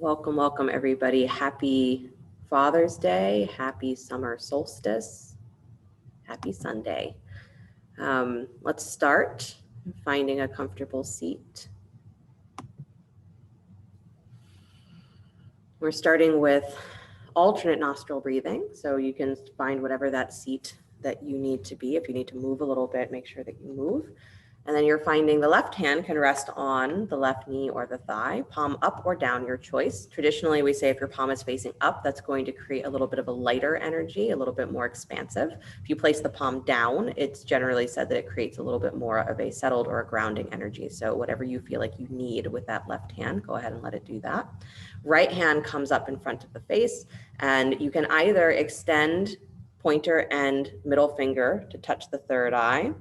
Welcome, welcome everybody. Happy Father's Day, happy summer solstice, happy Sunday. Let's start finding a comfortable seat. We're starting with alternate nostril breathing, so you can find whatever that seat that you need to be. If you need to move a little bit, make sure that you move. And then you're finding the left hand can rest on the left knee or the thigh, palm up or down, your choice. Traditionally, we say if your palm is facing up, that's going to create a little bit of a lighter energy, a little bit more expansive. If you place the palm down, it's generally said that it creates a little bit more of a settled or a grounding energy. So whatever you feel like you need with that left hand, go ahead and let it do that. Right hand comes up in front of the face, and you can either extend pointer and middle finger to touch the third eye,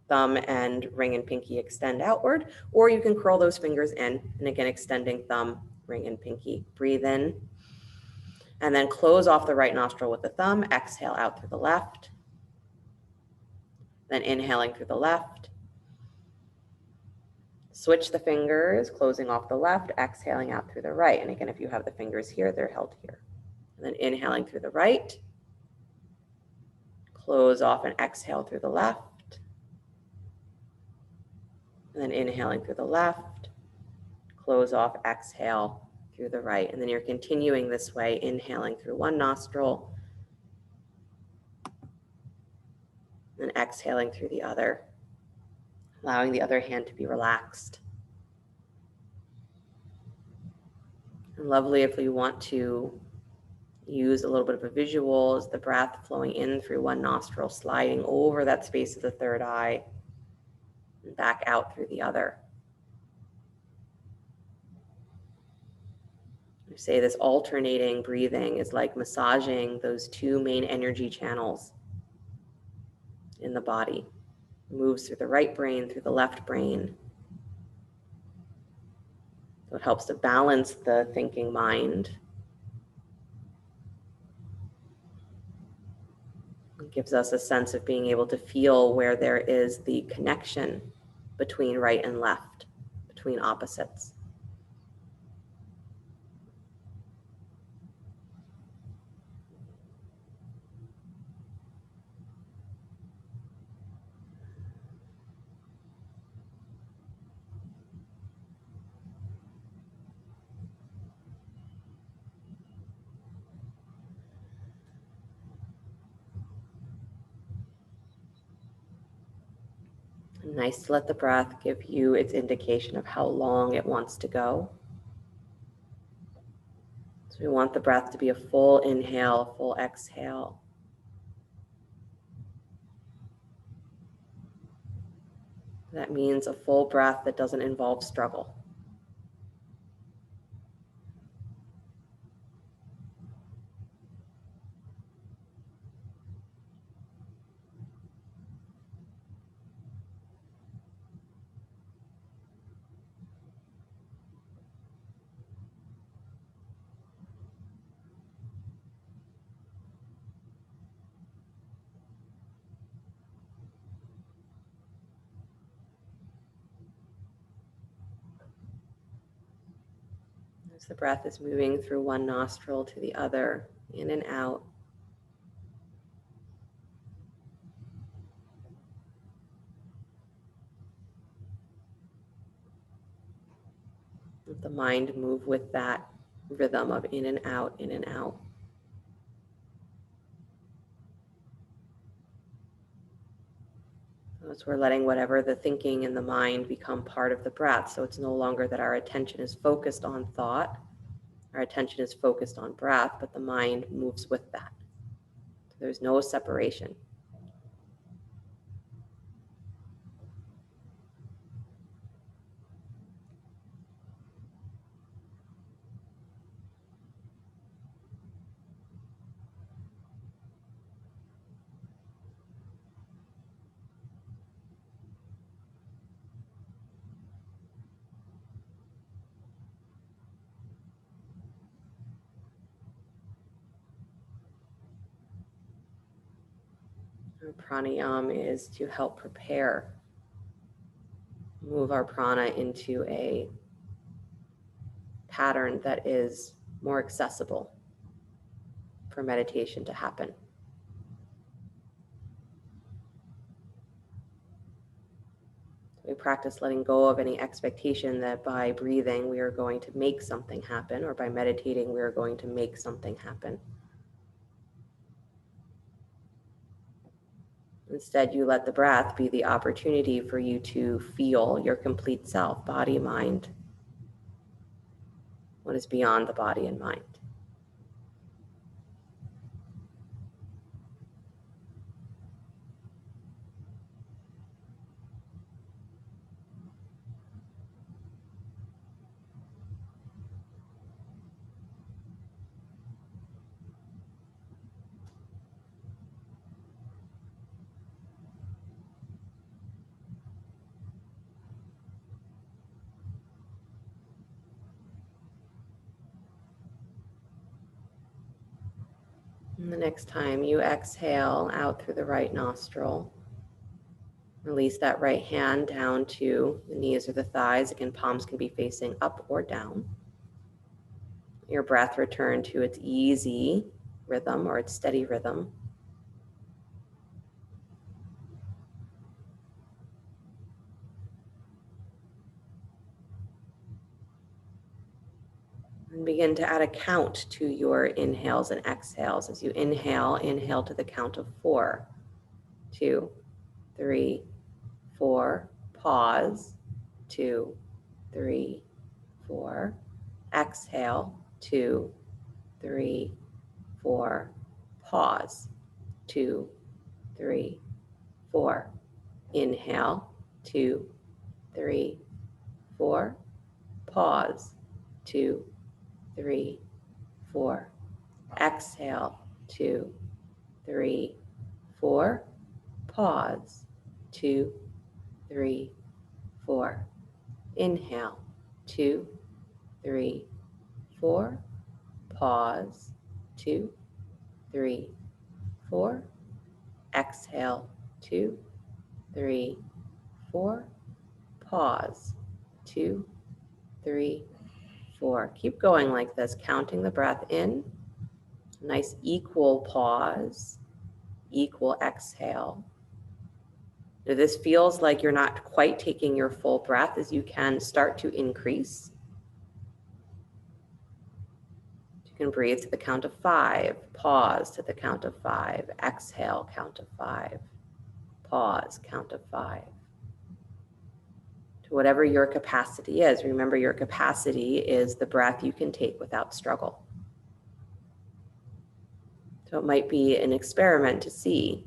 thumb and ring and pinky extend outward, or you can curl those fingers in, and again, extending thumb, ring and pinky. Breathe in, and then close off the right nostril with the thumb, exhale out through the left, then inhaling through the left. Switch the fingers, closing off the left, exhaling out through the right. And again, if you have the fingers here, they're held here. And then inhaling through the right, close off and exhale through the left. And then inhaling through the left, close off, exhale through the right. And then you're continuing this way, inhaling through one nostril, and exhaling through the other, allowing the other hand to be relaxed. And lovely if we want to use a little bit of a visual as the breath flowing in through one nostril, sliding over that space of the third eye, and back out through the other. We say this alternating breathing is like massaging those two main energy channels in the body. It moves through the right brain, through the left brain. So it helps to balance the thinking mind. It gives us a sense of being able to feel where there is the connection between right and left, between opposites. Nice to let the breath give you its indication of how long it wants to go. So we want the breath to be a full inhale, full exhale. That means a full breath that doesn't involve struggle. As the breath is moving through one nostril to the other, in and out. Let the mind move with that rhythm of in and out, in and out. As we're letting whatever the thinking in the mind become part of the breath. So it's no longer that our attention is focused on thought, our attention is focused on breath, but the mind moves with that. So there's no separation. Pranayama is to help prepare, move our prana into a pattern that is more accessible for meditation to happen. We practice letting go of any expectation that by breathing we are going to make something happen, or by meditating we are going to make something happen. Instead, you let the breath be the opportunity for you to feel your complete self, body, mind, what is beyond the body and mind. And the next time you exhale out through the right nostril, release that right hand down to the knees or the thighs. Again, palms can be facing up or down. Your breath return to its easy rhythm or its steady rhythm. And begin to add a count to your inhales and exhales. As you inhale, inhale to the count of 4, 2, 3, 4. Pause. 2, 3, 4. Exhale. 2, 3, 4. Pause. 2, 3, 4. Inhale. 2, 3, 4. Pause. 2, 3, 4. Exhale. 2, 3, 4. Pause. 2, 3, 4. Inhale. 2, 3, 4. Pause. 2, 3, 4. Exhale. 2, 3, 4. Pause. 2, 3, 4. Keep going like this, counting the breath in. Nice equal pause, equal exhale. Now, this feels like you're not quite taking your full breath, as you can start to increase. You can breathe to the count of 5, pause to the count of 5, exhale, count of 5, pause, count of 5. To whatever your capacity is. Remember, your capacity is the breath you can take without struggle. So it might be an experiment to see,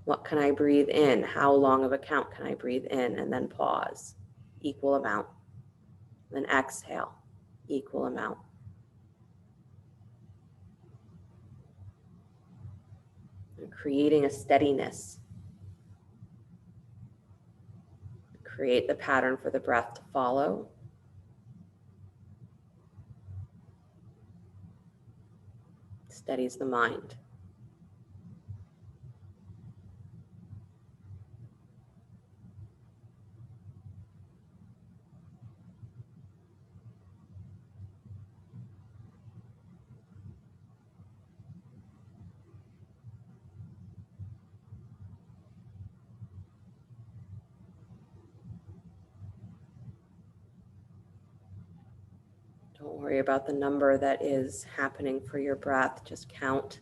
what can I breathe in? How long of a count can I breathe in? And then pause, equal amount. Then exhale, equal amount. And creating a steadiness. Create the pattern for the breath to follow. Steadies the mind. Don't worry about the number that is happening for your breath. Just count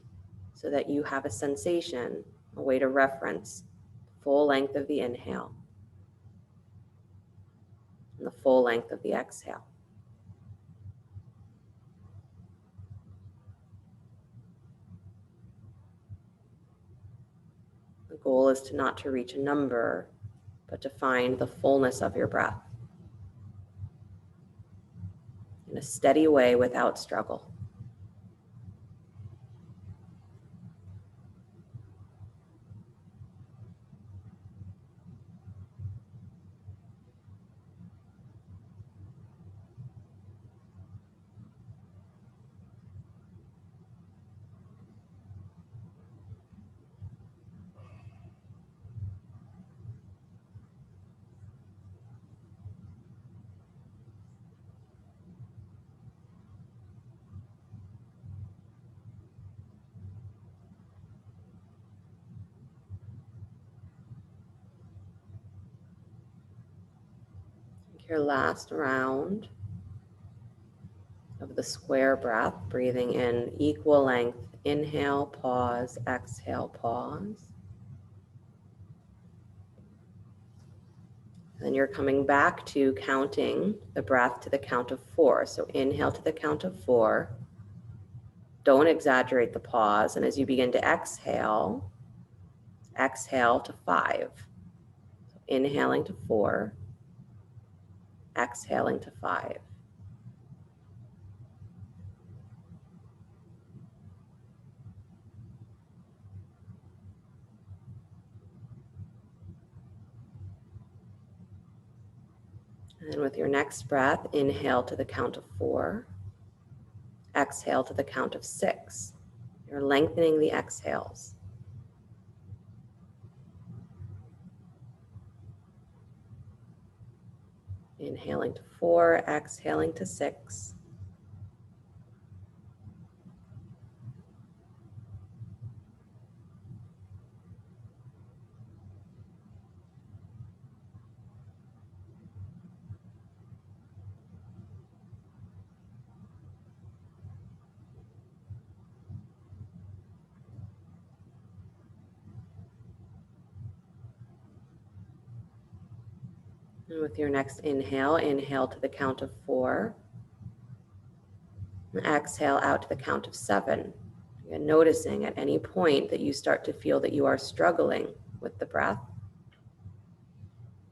so that you have a sensation, a way to reference full length of the inhale and the full length of the exhale. The goal is not to reach a number, but to find the fullness of your breath in a steady way without struggle. Your last round of the square breath, breathing in equal length. Inhale, pause, exhale, pause. Then you're coming back to counting the breath to the count of 4. So inhale to the count of 4. Don't exaggerate the pause. And as you begin to exhale, exhale to 5. So inhaling to 4, exhaling to 5. And then with your next breath, inhale to the count of 4, exhale to the count of 6. You're lengthening the exhales. Inhaling to 4, exhaling to 6. And with your next inhale, inhale to the count of 4. And exhale out to the count of 7. Again, noticing at any point that you start to feel that you are struggling with the breath,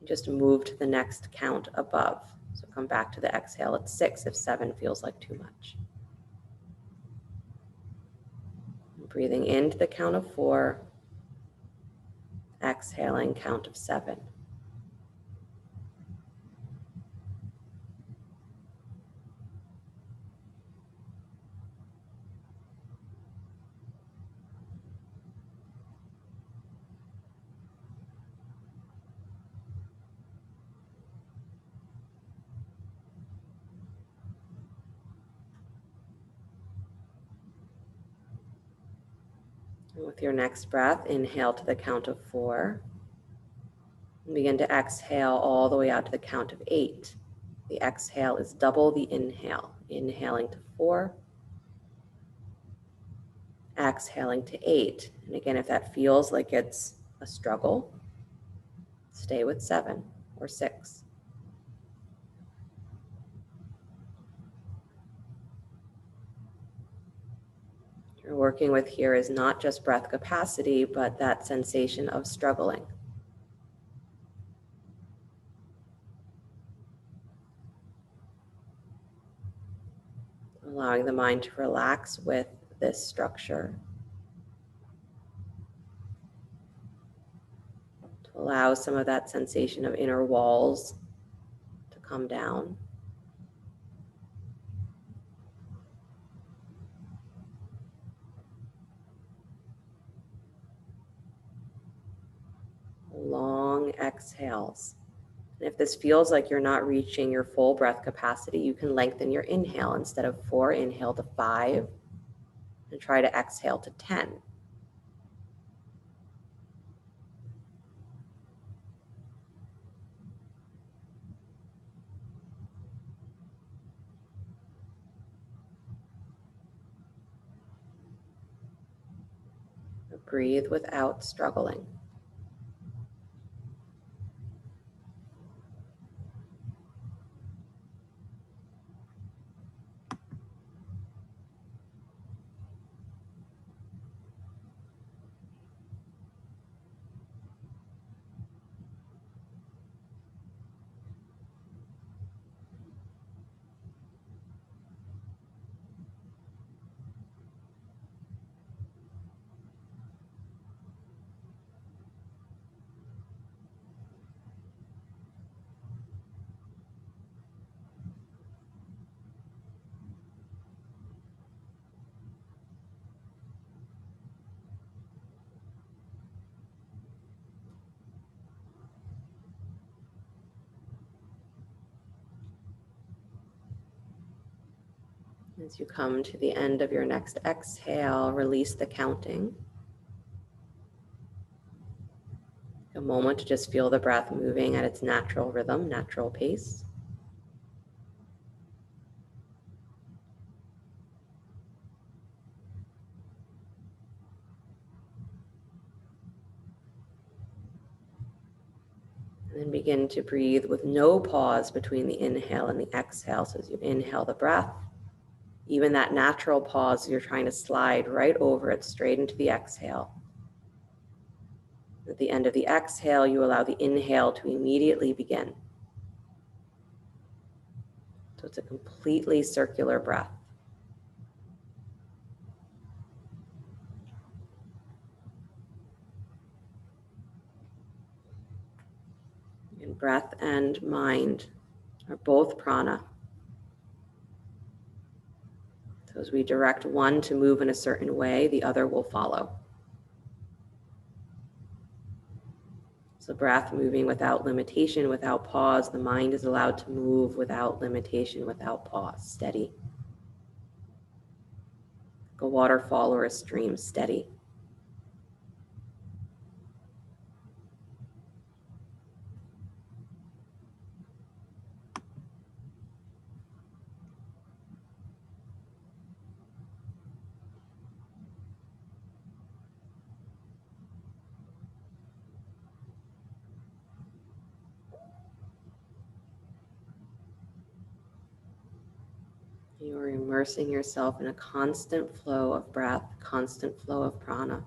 just move to the next count above. So come back to the exhale at 6 if 7 feels like too much. Breathing into the count of 4, exhaling count of 7. And with your next breath, inhale to the count of 4. And begin to exhale all the way out to the count of 8. The exhale is double the inhale. Inhaling to 4, exhaling to 8. And again, if that feels like it's a struggle, stay with 7 or 6. What you're working with here is not just breath capacity, but that sensation of struggling. Allowing the mind to relax with this structure. To allow some of that sensation of inner walls to come down. Long exhales. And if this feels like you're not reaching your full breath capacity, you can lengthen your inhale. Instead of 4, inhale to 5 and try to exhale to 10. Breathe without struggling. As you come to the end of your next exhale, release the counting. A moment to just feel the breath moving at its natural rhythm, natural pace. And then begin to breathe with no pause between the inhale and the exhale. So as you inhale the breath, even that natural pause, you're trying to slide right over it, straight into the exhale. At the end of the exhale, you allow the inhale to immediately begin. So it's a completely circular breath. And breath and mind are both prana. So as we direct one to move in a certain way, the other will follow. So breath moving without limitation, without pause. The mind is allowed to move without limitation, without pause, steady. Like a waterfall or a stream, steady. You are immersing yourself in a constant flow of breath, constant flow of prana.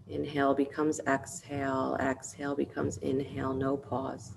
Inhale becomes exhale, exhale becomes inhale, no pause.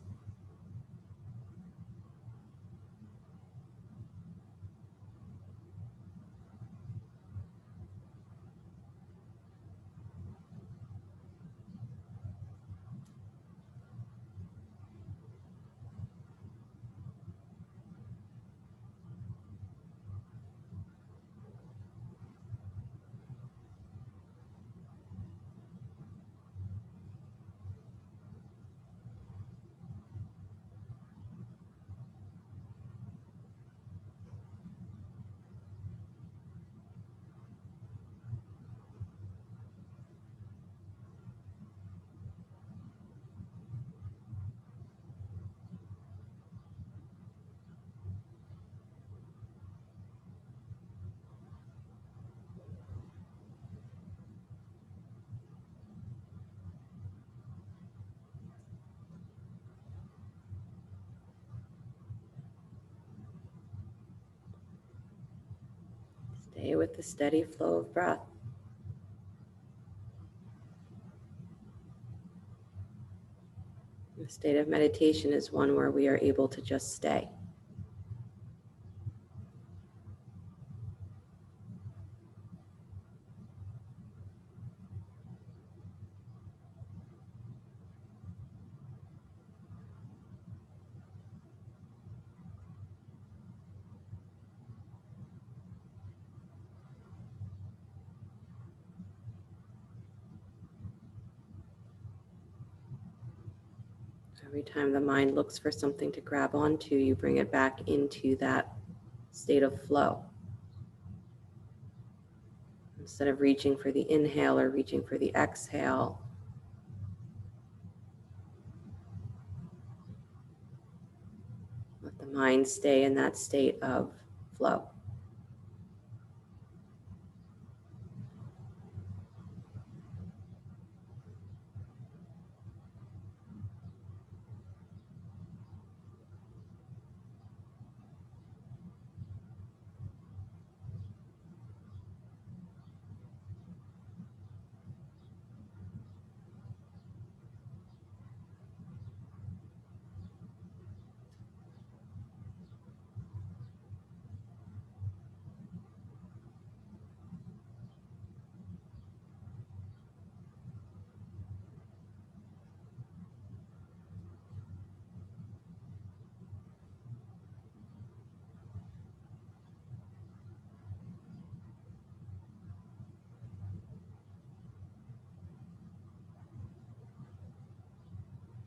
Stay with the steady flow of breath. The state of meditation is one where we are able to just stay. Every time the mind looks for something to grab onto, you bring it back into that state of flow. Instead of reaching for the inhale or reaching for the exhale, let the mind stay in that state of flow.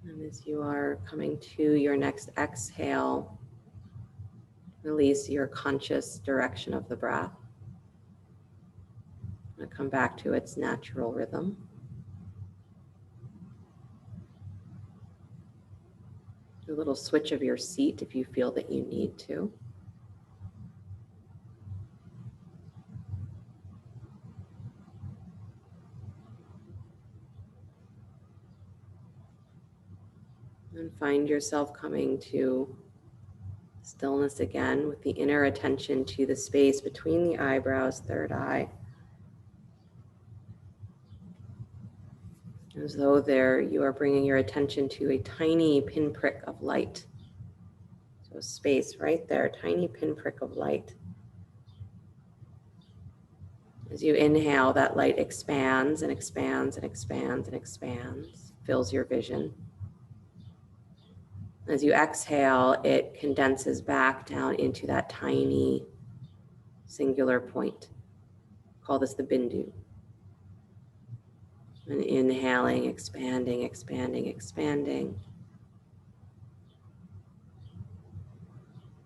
And as you are coming to your next exhale, release your conscious direction of the breath. And come back to its natural rhythm. Do a little switch of your seat if you feel that you need to. And find yourself coming to stillness again with the inner attention to the space between the eyebrows, third eye. As though there you are bringing your attention to a tiny pinprick of light. So space right there, tiny pinprick of light. As you inhale, that light expands and expands and expands and expands, fills your vision. As you exhale, it condenses back down into that tiny singular point. Call this the bindu. And inhaling, expanding, expanding, expanding.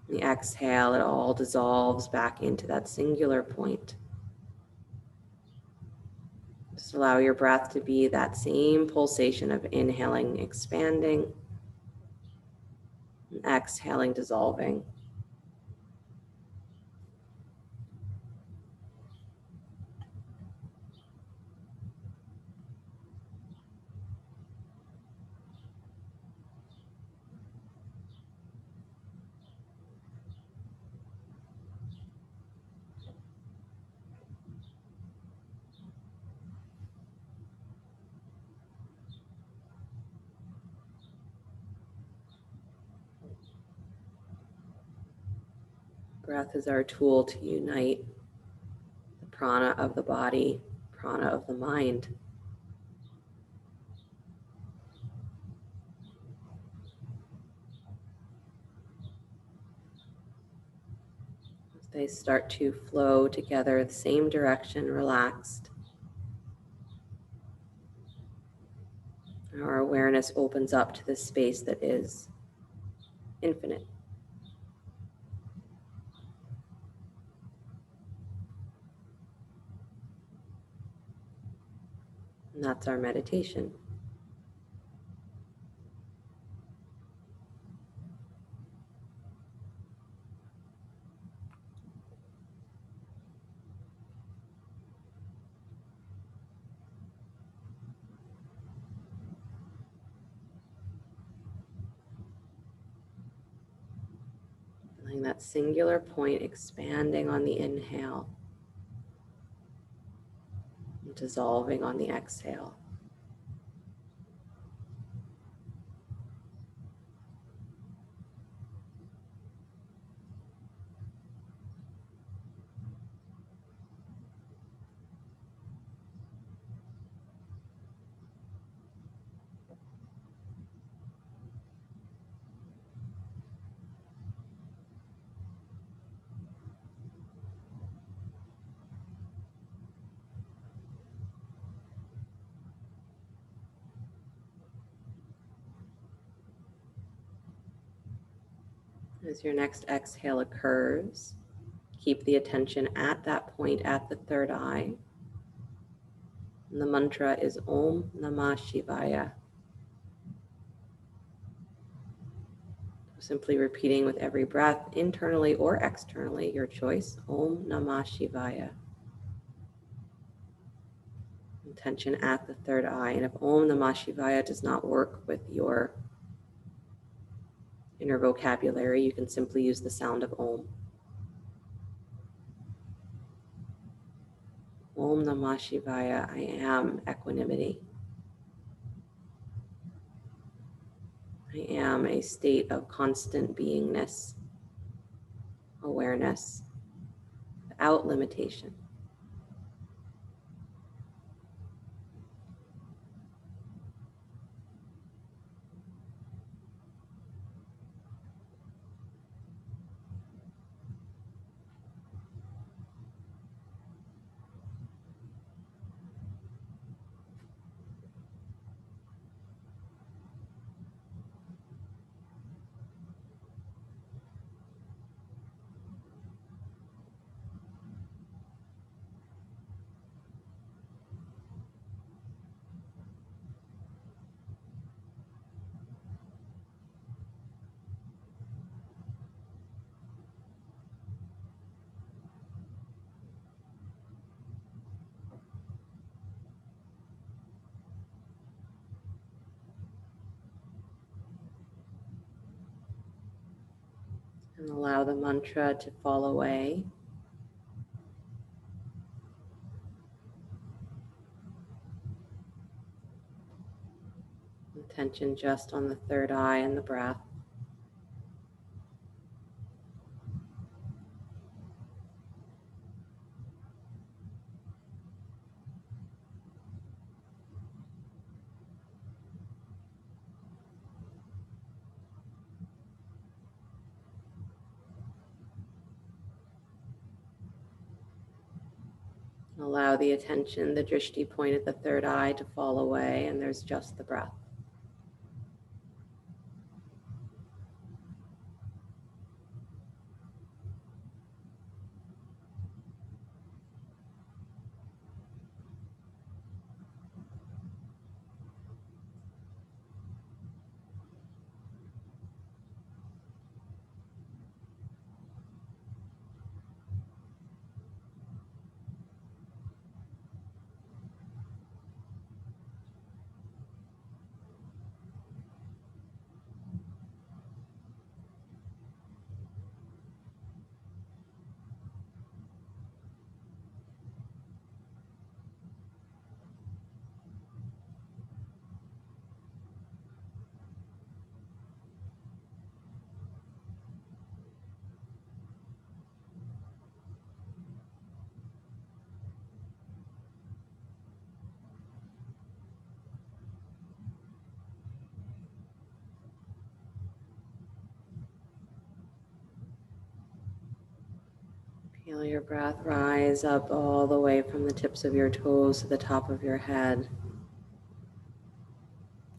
The exhale, it all dissolves back into that singular point. Just allow your breath to be that same pulsation of inhaling, expanding, and exhaling, dissolving. Breath is our tool to unite the prana of the body, prana of the mind. As they start to flow together, the same direction, relaxed. Our awareness opens up to this space that is infinite. And that's our meditation. Feeling that singular point expanding on the inhale, and dissolving on the exhale. As your next exhale occurs, keep the attention at that point at the third eye. And the mantra is Om Namah Shivaya. Simply repeating with every breath, internally or externally, your choice, Om Namah Shivaya. Intention at the third eye. And if Om Namah Shivaya does not work with your inner vocabulary, you can simply use the sound of Om. Om Namah Shivaya, I am equanimity. I am a state of constant beingness, awareness, without limitation. And allow the mantra to fall away. Attention just on the third eye and the breath. Allow the attention, the drishti point at the third eye to fall away, and there's just the breath. Feel your breath rise up all the way from the tips of your toes to the top of your head.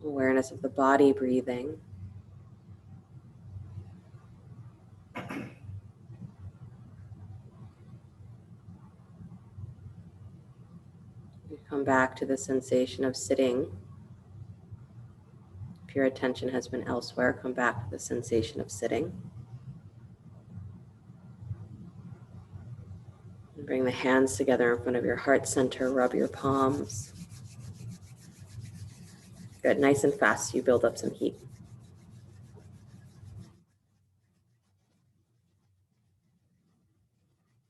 Awareness of the body breathing. You come back to the sensation of sitting. If your attention has been elsewhere, come back to the sensation of sitting. And bring the hands together in front of your heart center, rub your palms. Good, nice and fast, you build up some heat.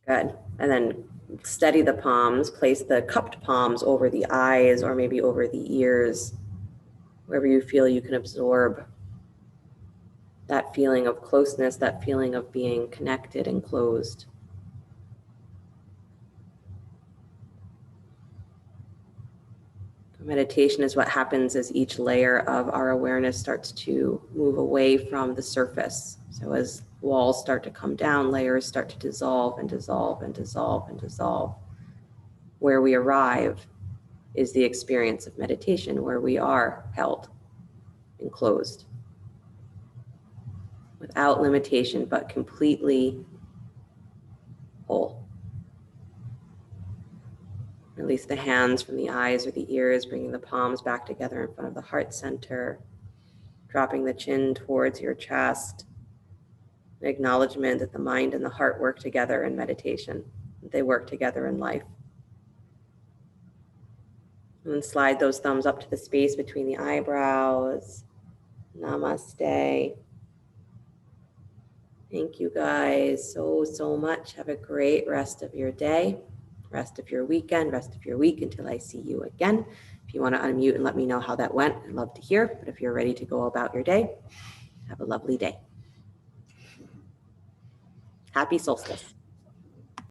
Good, and then steady the palms, place the cupped palms over the eyes or maybe over the ears, wherever you feel you can absorb that feeling of closeness, that feeling of being connected and closed. Meditation is what happens as each layer of our awareness starts to move away from the surface. So as walls start to come down, layers start to dissolve and dissolve and dissolve and dissolve. Where we arrive is the experience of meditation, where we are held and closed, without limitation, but completely whole. Release the hands from the eyes or the ears, bringing the palms back together in front of the heart center, dropping the chin towards your chest. An acknowledgement that the mind and the heart work together in meditation. They work together in life. And then slide those thumbs up to the space between the eyebrows. Namaste. Thank you guys so much. Have a great rest of your day, rest of your weekend, rest of your week until I see you again. If you want to unmute and let me know how that went, I'd love to hear. But if you're ready to go about your day, have a lovely day. Happy solstice.